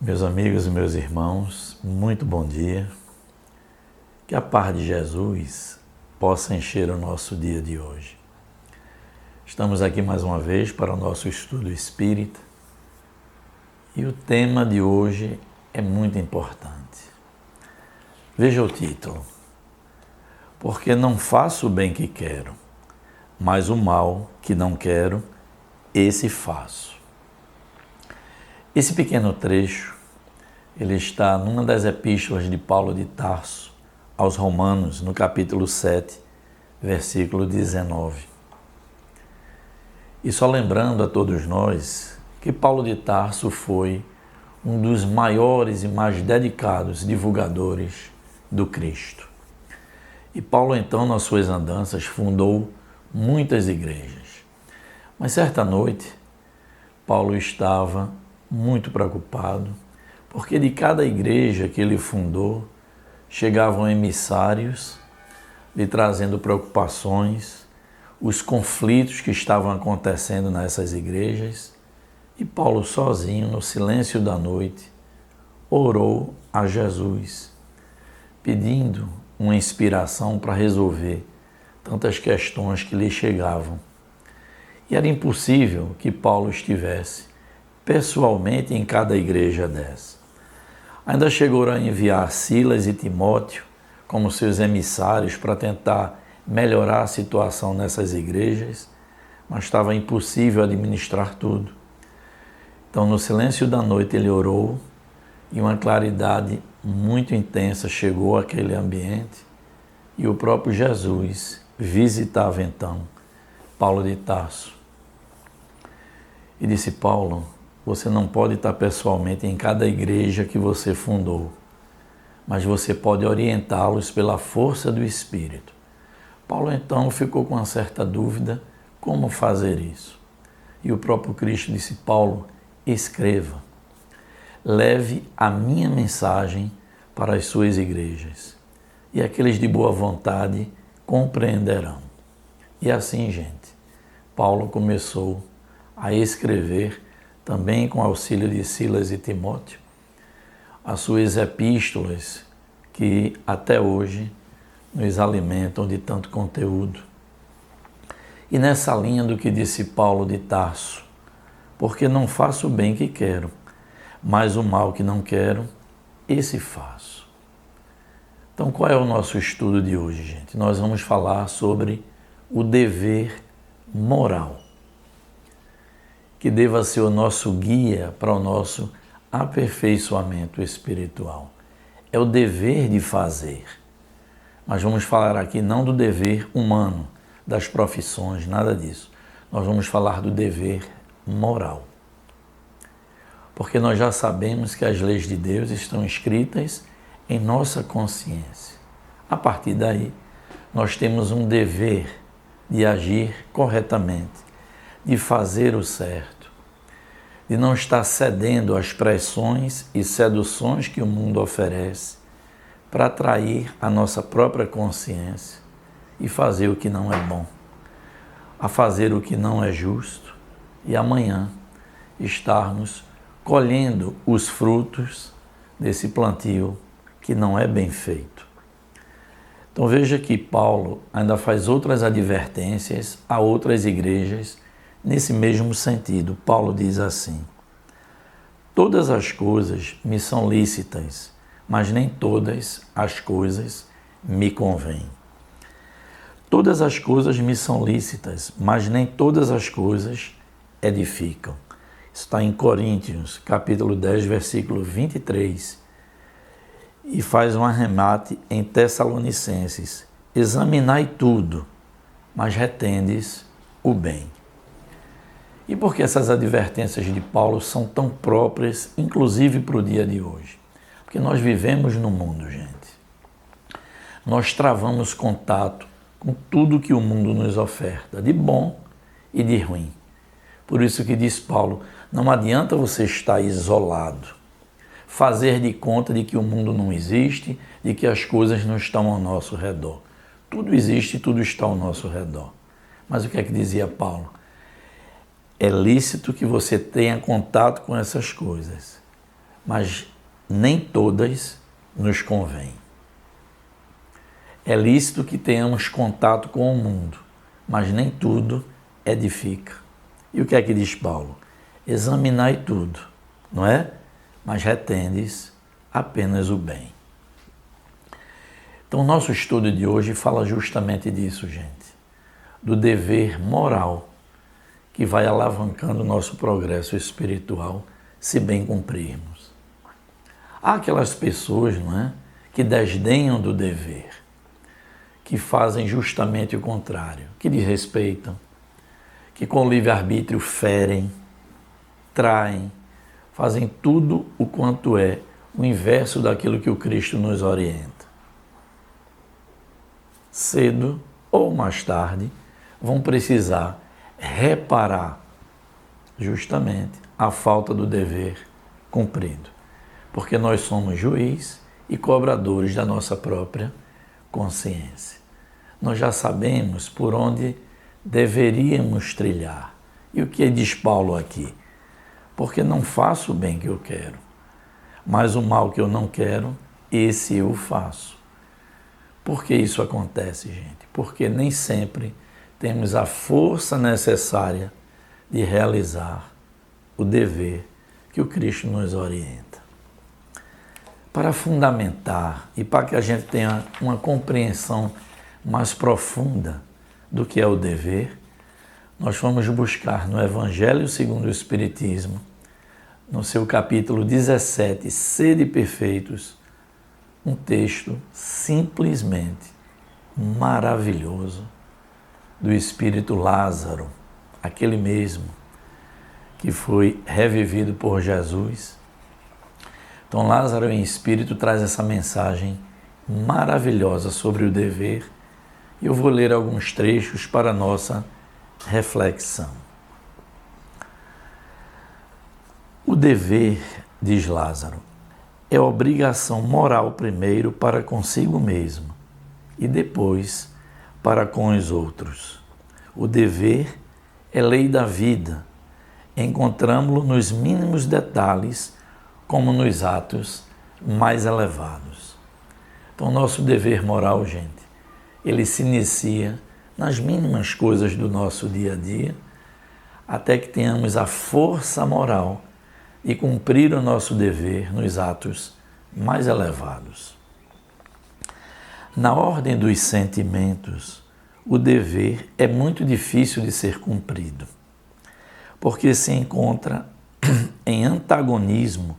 Meus amigos e meus irmãos, muito bom dia. Que a paz de Jesus possa encher o nosso dia de hoje. Estamos aqui mais uma vez para o nosso estudo espírita e o tema de hoje é muito importante. Veja o título: Porque não faço o bem que quero, mas o mal que não quero, esse faço. Esse pequeno trecho, ele está numa das epístolas de Paulo de Tarso aos Romanos, no capítulo 7, versículo 19. E só lembrando a todos nós que Paulo de Tarso foi um dos maiores e mais dedicados divulgadores do Cristo. E Paulo, então, nas suas andanças, fundou muitas igrejas. Mas certa noite, Paulo estava muito preocupado, porque de cada igreja que ele fundou, chegavam emissários lhe trazendo preocupações, os conflitos que estavam acontecendo nessas igrejas, e Paulo sozinho, no silêncio da noite, orou a Jesus, pedindo uma inspiração para resolver tantas questões que lhe chegavam. E era impossível que Paulo estivesse pessoalmente em cada igreja dessa. Ainda chegou a enviar Silas e Timóteo como seus emissários para tentar melhorar a situação nessas igrejas, mas estava impossível administrar tudo. Então, no silêncio da noite, ele orou e uma claridade muito intensa chegou àquele ambiente e o próprio Jesus visitava então Paulo de Tarso. E disse: Paulo, você não pode estar pessoalmente em cada igreja que você fundou, mas você pode orientá-los pela força do Espírito. Paulo então ficou com uma certa dúvida como fazer isso. E o próprio Cristo disse: Paulo, escreva, leve a minha mensagem para as suas igrejas, e aqueles de boa vontade compreenderão. E assim, gente, Paulo começou a escrever, também com auxílio de Silas e Timóteo, as suas epístolas que até hoje nos alimentam de tanto conteúdo. E nessa linha do que disse Paulo de Tarso: porque não faço o bem que quero, mas o mal que não quero, esse faço. Então, qual é o nosso estudo de hoje, gente? Nós vamos falar sobre o dever moral, que deva ser o nosso guia para o nosso aperfeiçoamento espiritual. É o dever de fazer. Mas vamos falar aqui não do dever humano, das profissões, nada disso. Nós vamos falar do dever moral. Porque nós já sabemos que as leis de Deus estão escritas em nossa consciência. A partir daí, nós temos um dever de agir corretamente, de fazer o certo, de não estar cedendo às pressões e seduções que o mundo oferece para atrair a nossa própria consciência e fazer o que não é bom, a fazer o que não é justo e amanhã estarmos colhendo os frutos desse plantio que não é bem feito. Então veja que Paulo ainda faz outras advertências a outras igrejas nesse mesmo sentido. Paulo diz assim: todas as coisas me são lícitas, mas nem todas as coisas me convêm. Todas as coisas me são lícitas, mas nem todas as coisas edificam. Está em Coríntios, capítulo 10, versículo 23. E faz um arremate em Tessalonicenses: examinai tudo, mas retendes o bem. E por que essas advertências de Paulo são tão próprias, inclusive para o dia de hoje? Porque nós vivemos no mundo, gente. Nós travamos contato com tudo que o mundo nos oferta, de bom e de ruim. Por isso que diz Paulo: não adianta você estar isolado, fazer de conta de que o mundo não existe, de que as coisas não estão ao nosso redor. Tudo existe e tudo está ao nosso redor. Mas o que é que dizia Paulo? É lícito que você tenha contato com essas coisas, mas nem todas nos convêm. É lícito que tenhamos contato com o mundo, mas nem tudo edifica. E o que é que diz Paulo? Examinai tudo, não é? Mas retendes apenas o bem. Então, o nosso estudo de hoje fala justamente disso, gente. Do dever moral que vai alavancando o nosso progresso espiritual, se bem cumprirmos. Há aquelas pessoas, não é, que desdenham do dever, que fazem justamente o contrário, que desrespeitam, que com livre-arbítrio ferem, traem, fazem tudo o quanto é o inverso daquilo que o Cristo nos orienta. Cedo ou mais tarde, vão precisar reparar justamente a falta do dever cumprido, porque nós somos juiz e cobradores da nossa própria consciência. Nós já sabemos por onde deveríamos trilhar. E o que diz Paulo aqui? Porque não faço o bem que eu quero, mas o mal que eu não quero, esse eu faço. Por que isso acontece, gente? Porque nem sempre temos a força necessária de realizar o dever que o Cristo nos orienta. Para fundamentar e para que a gente tenha uma compreensão mais profunda do que é o dever, nós vamos buscar no Evangelho segundo o Espiritismo, no seu capítulo 17, Sede Perfeitos, um texto simplesmente maravilhoso do Espírito Lázaro, aquele mesmo que foi revivido por Jesus. Então Lázaro em espírito traz essa mensagem maravilhosa sobre o dever e eu vou ler alguns trechos para a nossa reflexão. O dever, diz Lázaro, é obrigação moral primeiro para consigo mesmo e depois para com os outros. O dever é lei da vida. Encontramo-lo nos mínimos detalhes, como nos atos mais elevados. Então, nosso dever moral, gente, ele se inicia nas mínimas coisas do nosso dia a dia, até que tenhamos a força moral de cumprir o nosso dever nos atos mais elevados. Na ordem dos sentimentos, o dever é muito difícil de ser cumprido, porque se encontra em antagonismo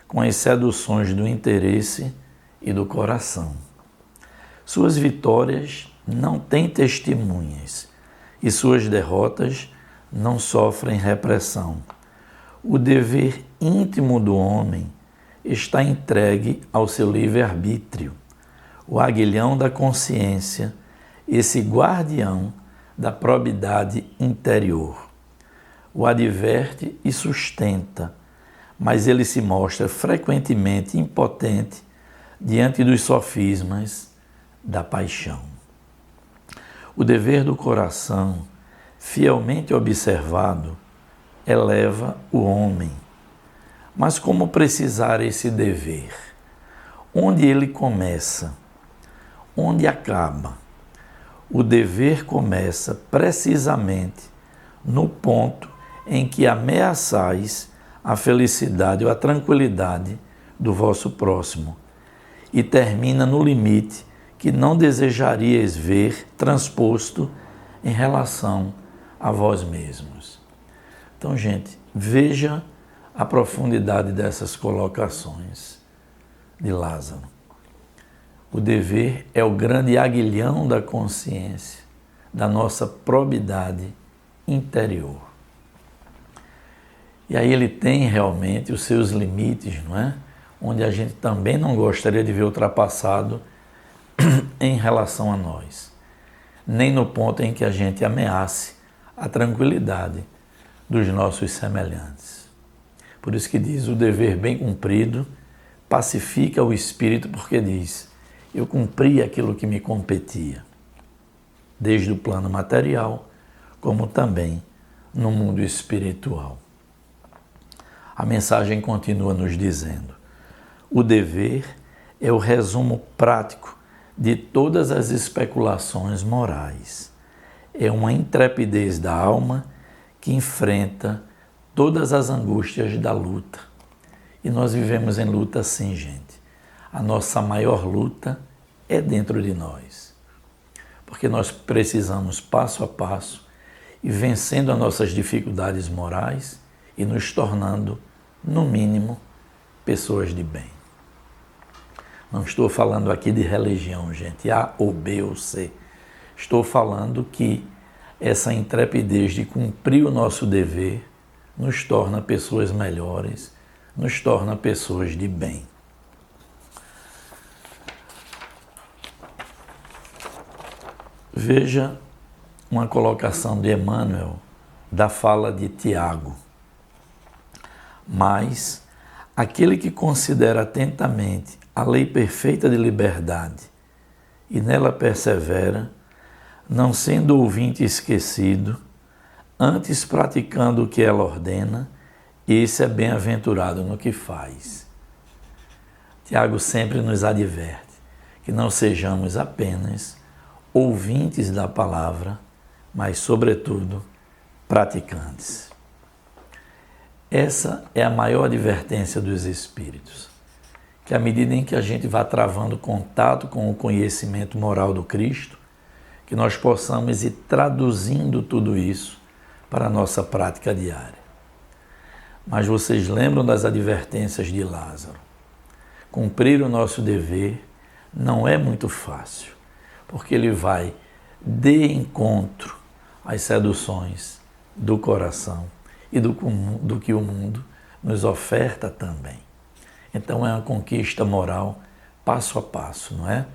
com as seduções do interesse e do coração. Suas vitórias não têm testemunhas e suas derrotas não sofrem repressão. O dever íntimo do homem está entregue ao seu livre-arbítrio, o aguilhão da consciência, esse guardião da probidade interior. O adverte e sustenta, mas ele se mostra frequentemente impotente diante dos sofismas da paixão. O dever do coração, fielmente observado, eleva o homem. Mas como precisar esse dever? Onde ele começa? Onde acaba? O dever começa precisamente no ponto em que ameaçais a felicidade ou a tranquilidade do vosso próximo e termina no limite que não desejarias ver transposto em relação a vós mesmos. Então, gente, veja a profundidade dessas colocações de Lázaro. O dever é o grande aguilhão da consciência, da nossa probidade interior. E aí ele tem realmente os seus limites, não é? Onde a gente também não gostaria de ver ultrapassado em relação a nós. Nem no ponto em que a gente ameace a tranquilidade dos nossos semelhantes. Por isso que diz, o dever bem cumprido pacifica o espírito, porque diz, eu cumpri aquilo que me competia, desde o plano material, como também no mundo espiritual. A mensagem continua nos dizendo: o dever é o resumo prático de todas as especulações morais. É uma intrepidez da alma que enfrenta todas as angústias da luta. E nós vivemos em luta sim, gente. A nossa maior luta é dentro de nós. Porque nós precisamos, passo a passo, ir vencendo as nossas dificuldades morais e nos tornando, no mínimo, pessoas de bem. Não estou falando aqui de religião, gente, A ou B ou C. Estou falando que essa intrepidez de cumprir o nosso dever nos torna pessoas melhores, nos torna pessoas de bem. Veja uma colocação de Emmanuel da fala de Tiago. Mas aquele que considera atentamente a lei perfeita de liberdade e nela persevera, não sendo ouvinte esquecido, antes praticando o que ela ordena, esse é bem-aventurado no que faz. Tiago sempre nos adverte que não sejamos apenas ouvintes da palavra, mas, sobretudo, praticantes. Essa é a maior advertência dos Espíritos, que à medida em que a gente vá travando contato com o conhecimento moral do Cristo, que nós possamos ir traduzindo tudo isso para a nossa prática diária. Mas vocês lembram das advertências de Lázaro? Cumprir o nosso dever não é muito fácil, porque ele vai de encontro às seduções do coração e do que o mundo nos oferta também. Então é uma conquista moral passo a passo, não é?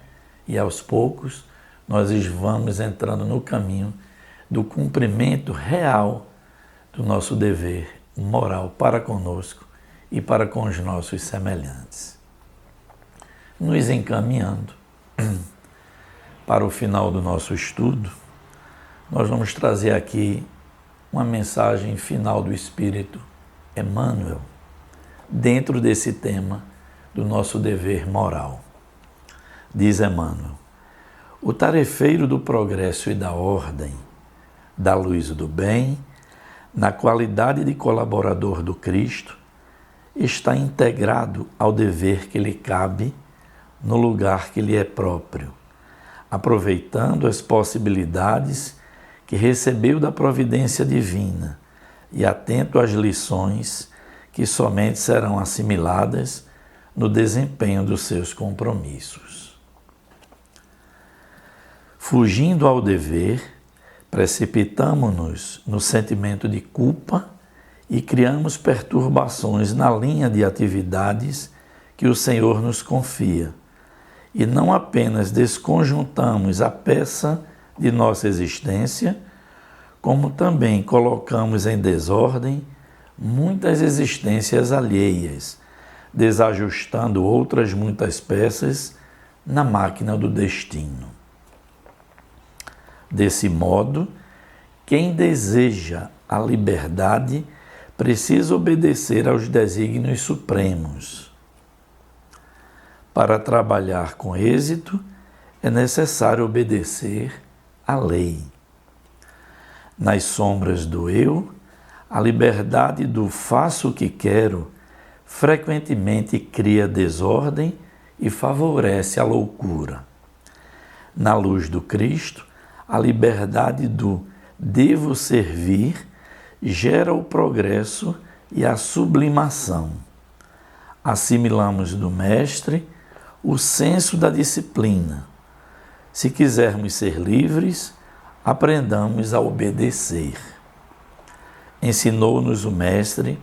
E aos poucos nós vamos entrando no caminho do cumprimento real do nosso dever moral para conosco e para com os nossos semelhantes. Nos encaminhando para o final do nosso estudo, nós vamos trazer aqui uma mensagem final do Espírito Emmanuel, dentro desse tema do nosso dever moral. Diz Emmanuel: o tarefeiro do progresso e da ordem, da luz e do bem, na qualidade de colaborador do Cristo, está integrado ao dever que lhe cabe no lugar que lhe é próprio, aproveitando as possibilidades que recebeu da providência divina e atento às lições que somente serão assimiladas no desempenho dos seus compromissos. Fugindo ao dever, precipitamo-nos no sentimento de culpa e criamos perturbações na linha de atividades que o Senhor nos confia, e não apenas desconjuntamos a peça de nossa existência, como também colocamos em desordem muitas existências alheias, desajustando outras muitas peças na máquina do destino. Desse modo, quem deseja a liberdade precisa obedecer aos desígnios supremos. Para trabalhar com êxito, é necessário obedecer à lei. Nas sombras do eu, a liberdade do faço o que quero frequentemente cria desordem e favorece a loucura. Na luz do Cristo, a liberdade do devo servir gera o progresso e a sublimação. Assimilamos do Mestre o senso da disciplina. Se quisermos ser livres, aprendamos a obedecer. Ensinou-nos o Mestre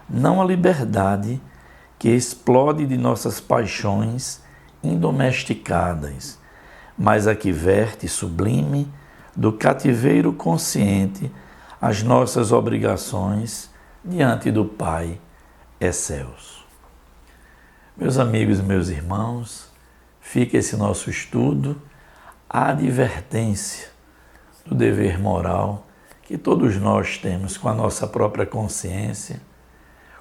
não a liberdade que explode de nossas paixões indomesticadas, mas a que verte sublime do cativeiro consciente as nossas obrigações diante do Pai excelso. Meus amigos e meus irmãos, fica esse nosso estudo, a advertência do dever moral que todos nós temos com a nossa própria consciência,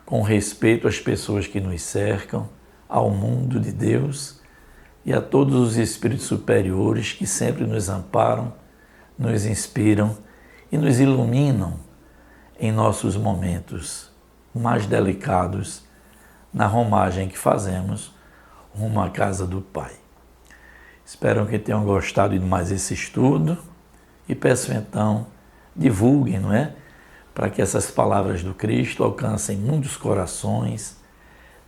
com respeito às pessoas que nos cercam, ao mundo de Deus e a todos os espíritos superiores que sempre nos amparam, nos inspiram e nos iluminam em nossos momentos mais delicados na romagem que fazemos rumo à casa do Pai. Espero que tenham gostado de mais esse estudo e peço então, divulguem, não é? Para que essas palavras do Cristo alcancem muitos corações.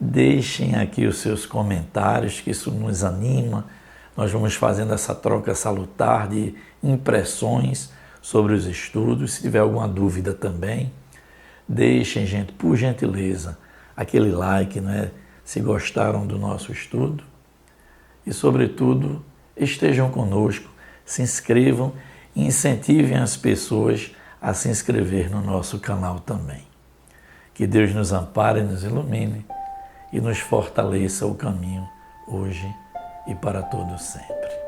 Deixem aqui os seus comentários, que isso nos anima. Nós vamos fazendo essa troca salutar de impressões sobre os estudos. Se tiver alguma dúvida também, deixem, gente, por gentileza, aquele like, não é? Se gostaram do nosso estudo. E, sobretudo, estejam conosco, se inscrevam e incentivem as pessoas a se inscrever no nosso canal também. Que Deus nos ampare e nos ilumine e nos fortaleça o caminho hoje e para todo sempre.